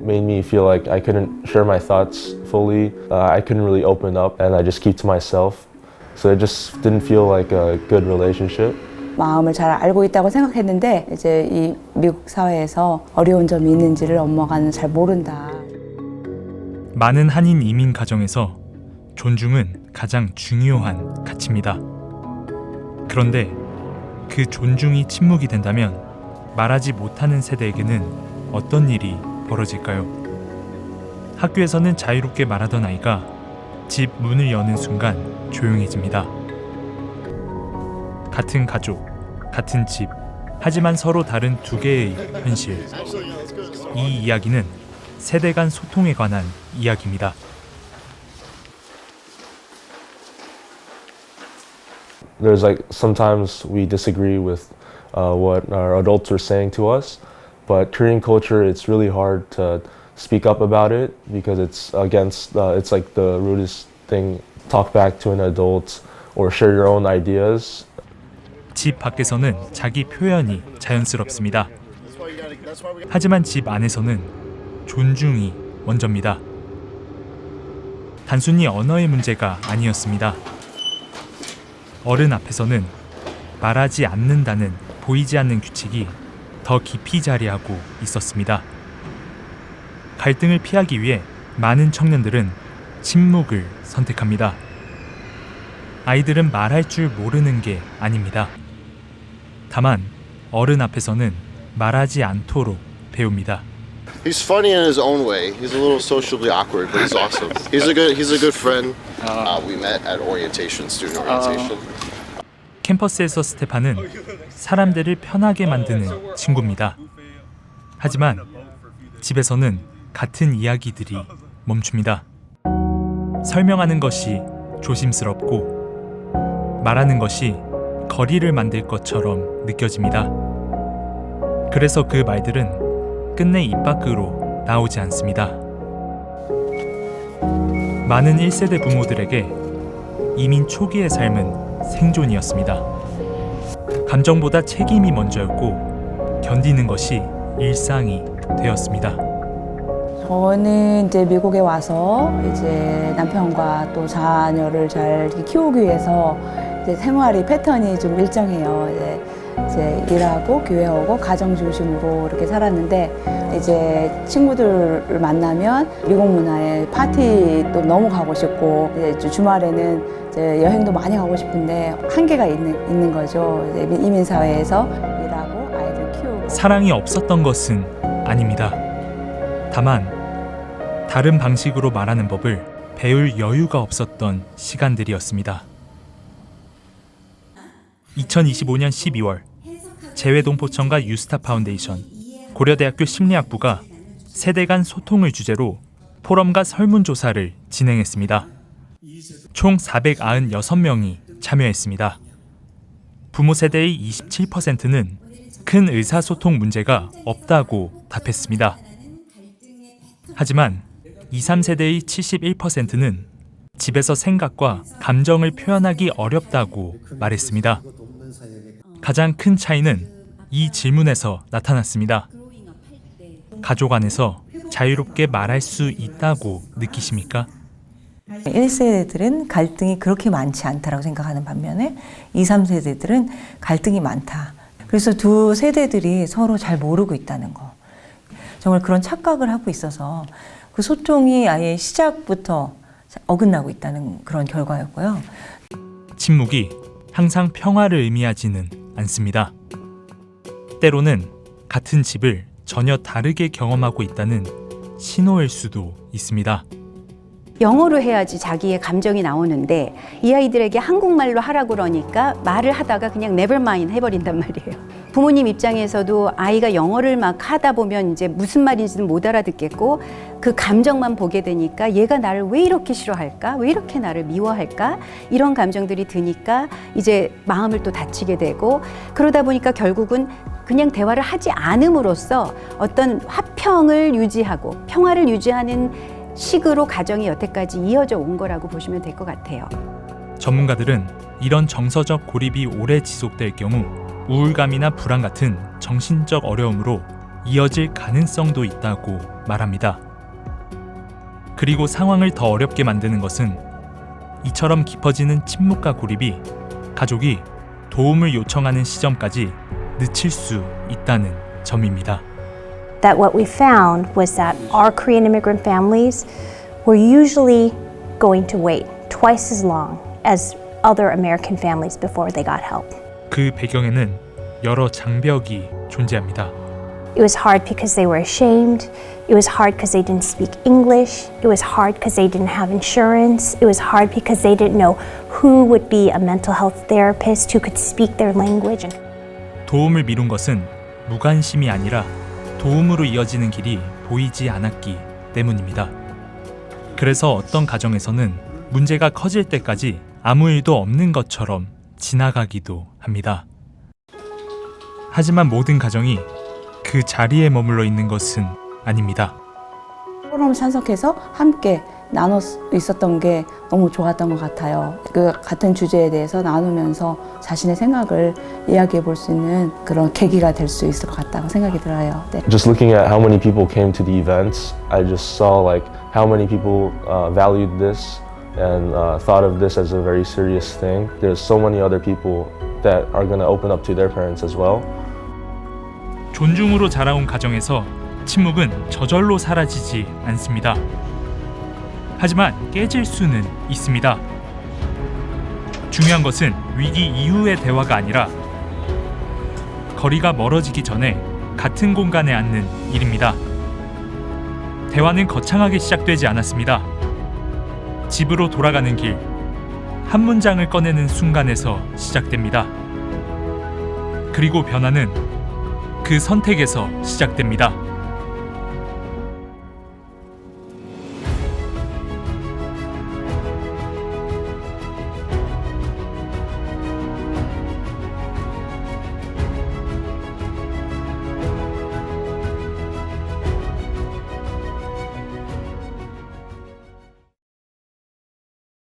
made me feel like I couldn't share my thoughts fully. I couldn't really open up and I just keep to myself. So it just didn't feel like a good relationship. 마음을 잘 알고 있다고 생각했는데 이제 이 미국 사회에서 어려운 점이 있는지를 엄마가 잘 모른다. 많은 한인 이민 가정에서 존중은 가장 중요한 가치입니다. 그런데 그 존중이 침묵이 된다면 말하지 못하는 세대에게는 어떤 일이 벌어질까요? 학교에서는 자유롭게 말하던 아이가 집 문을 여는 순간 조용해집니다. 같은 가족, 같은 집, 하지만 서로 다른 두 개의 현실. 이 이야기는 세대 간 소통에 관한 이야기입니다. There's like sometimes we disagree with what our adults are saying to us, but Korean culture, it's really hard to speak up about it because it's against, it's like the rudest thing, talk back to an adult or share your own ideas. 집 밖에서는 자기 표현이 자연스럽습니다. 하지만 집 안에서는 존중이 먼저입니다. 단순히 언어의 문제가 아니었습니다. 어른 앞에서는 말하지 않는다는 보이지 않는 규칙이 더 깊이 자리하고 있었습니다. 갈등을 피하기 위해 많은 청년들은 침묵을 선택합니다. 아이들은 말할 줄 모르는 게 아닙니다. 다만 어른 앞에서는 말하지 않도록 배웁니다. He's funny in his own way. He's a little socially awkward, but he's awesome. He's a good friend. We met at orientation, student orientation. 캠퍼스에서 스테판은 사람들을 편하게 만드는 친구입니다. 하지만 집에서는 같은 이야기들이 멈춥니다. 설명하는 것이 조심스럽고 말하는 것이 거리를 만들 것처럼 느껴집니다. 그래서 그 말들은 끝내 입 밖으로 나오지 않습니다. 많은 1세대 부모들에게 이민 초기의 삶은 생존이었습니다. 감정보다 책임이 먼저였고 견디는 것이 일상이 되었습니다. 저는 이제 미국에 와서 이제 남편과 또 자녀를 잘 키우기 위해서 이제 생활이 패턴이 좀 일정해요. 이제 일하고 교회 오고 가정 중심으로 이렇게 살았는데 이제 친구들을 만나면 미국 문화에 파티도 너무 가고 싶고 이제 주말에는 이제 여행도 많이 가고 싶은데 한계가 있는 거죠. 이제 이민 사회에서 일하고 아이들 키우고 사랑이 없었던 것은 아닙니다. 다만 다른 방식으로 말하는 법을 배울 여유가 없었던 시간들이었습니다. 2025년 12월 재외동포청과 유스타 파운데이션, 고려대학교 심리학부가 세대 간 소통을 주제로 포럼과 설문조사를 진행했습니다. 총 496명이 참여했습니다. 부모 세대의 27%는 큰 의사소통 문제가 없다고 답했습니다. 하지만 2, 3세대의 71%는 집에서 생각과 감정을 표현하기 어렵다고 말했습니다. 가장 큰 차이는 이 질문에서 나타났습니다. 가족 안에서 자유롭게 말할 수 있다고 느끼십니까? 1세대들은 갈등이 그렇게 많지 않다고 생각하는 반면에 2, 3세대들은 갈등이 많다. 그래서 두 세대들이 서로 잘 모르고 있다는 거. 정말 그런 착각을 하고 있어서 그 소통이 아예 시작부터 어긋나고 있다는 그런 결과였고요. 침묵이 항상 평화를 의미하지는 않습니다. 때로는 같은 집을 전혀 다르게 경험하고 있다는 신호일 수도 있습니다. 영어로 해야지 자기의 감정이 나오는데 이 아이들에게 한국말로 하라고 그러니까 말을 하다가 그냥 never mind 해버린단 말이에요. 부모님 입장에서도 아이가 영어를 막 하다 보면 이제 무슨 말인지는 못 알아듣겠고 그 감정만 보게 되니까 얘가 나를 왜 이렇게 싫어할까? 왜 이렇게 나를 미워할까? 이런 감정들이 드니까 이제 마음을 또 다치게 되고 그러다 보니까 결국은 그냥 대화를 하지 않음으로써 어떤 화평을 유지하고 평화를 유지하는 식으로 가정이 여태까지 이어져 온 거라고 보시면 될 것 같아요. 전문가들은 이런 정서적 고립이 오래 지속될 경우 우울감이나 불안 같은 정신적 어려움으로 이어질 가능성도 있다고 말합니다. 그리고 상황을 더 어렵게 만드는 것은 이처럼 깊어지는 침묵과 고립이 가족이 도움을 요청하는 시점까지 늦출 수 있다는 점입니다. That what we found was that our Korean immigrant families were usually going to wait twice as long as other American families before they got help. 그 배경에는 여러 장벽이 존재합니다. It was hard because they were ashamed. It was hard because they didn't speak English. It was hard because they didn't have insurance. It was hard because they didn't know who would be a mental health therapist who could speak their language. 도움을 미룬 것은 무관심이 아니라 도움으로 이어지는 길이 보이지 않았기 때문입니다. 그래서 어떤 가정에서는 문제가 커질 때까지 아무 일도 없는 것처럼 지나가기도 합니다. 하지만 모든 가정이 그 자리에 머물러 있는 것은 아닙니다. 포럼을 참석해서 함께 나눠 있었던 게 너무 좋았던 것 같아요. 그 같은 주제에 대해서 나누면서 자신의 생각을 이야기해 볼 수 있는 그런 계기가 될 수 있을 것 같다고 생각이 들어요. 네. Just looking at how many people came to the events, I just saw like how many people valued this and thought of this as a very serious thing. There's so many other people that are going to open up to their parents as well. 존중으로 자라온 가정에서 침묵은 저절로 사라지지 않습니다. 하지만 깨질 수는 있습니다. 중요한 것은 위기 이후의 대화가 아니라 거리가 멀어지기 전에 같은 공간에 앉는 일입니다. 대화는 거창하게 시작되지 않았습니다. 집으로 돌아가는 길, 한 문장을 꺼내는 순간에서 시작됩니다. 그리고 변화는 그 선택에서 시작됩니다.